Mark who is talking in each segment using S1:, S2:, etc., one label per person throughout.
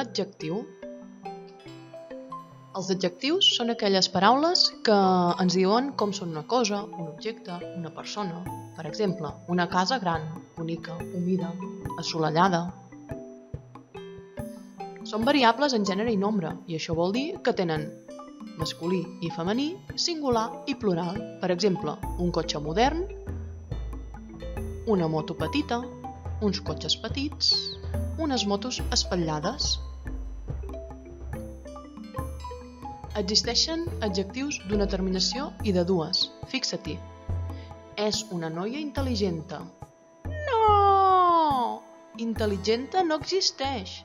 S1: adjectiu? Els adjectius són aquelles paraules que ens diuen com són una cosa, un objecte, una persona. Per exemple, una casa gran, bonica, humida, assolellada. Són variables en gènere i nombre, i això vol dir que tenen masculí i femení, singular i plural. Per exemple, un cotxe modern, una moto petita, uns cotxes petits, unes motos espatllades. Existeixen adjectius d'una terminació i de dues. Fixa-t'hi. És una noia intel·ligenta. No! Intel·ligenta no existeix.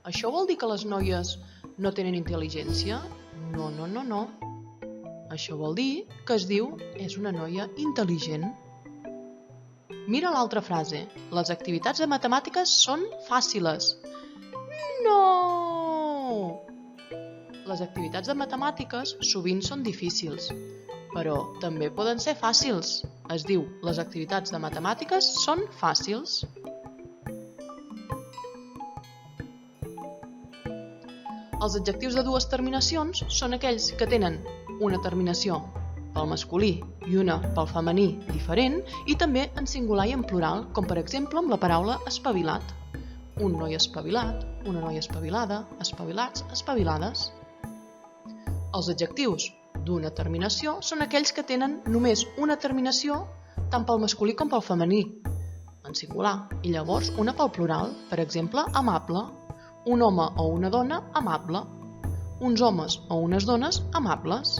S1: Això vol dir que les noies no tenen intel·ligència? No. Això vol dir que es diu és una noia intel·ligent. Mira l'altra frase. Les activitats de matemàtiques són fàcils. No! Les activitats de matemàtiques sovint són difícils, però també poden ser fàcils. Es diu, les activitats de matemàtiques són fàcils. Els adjectius de dues terminacions són aquells que tenen una terminació pel masculí i una pel femení diferent i també en singular i en plural, com per exemple amb la paraula espavilat. Un noi espavilat, una noia espavilada, espavilats, espavilades. Els adjectius d'una terminació són aquells que tenen només una terminació tant pel masculí com pel femení, en singular, i llavors una pel plural, per exemple, amable, un home o una dona amable, uns homes o unes dones amables.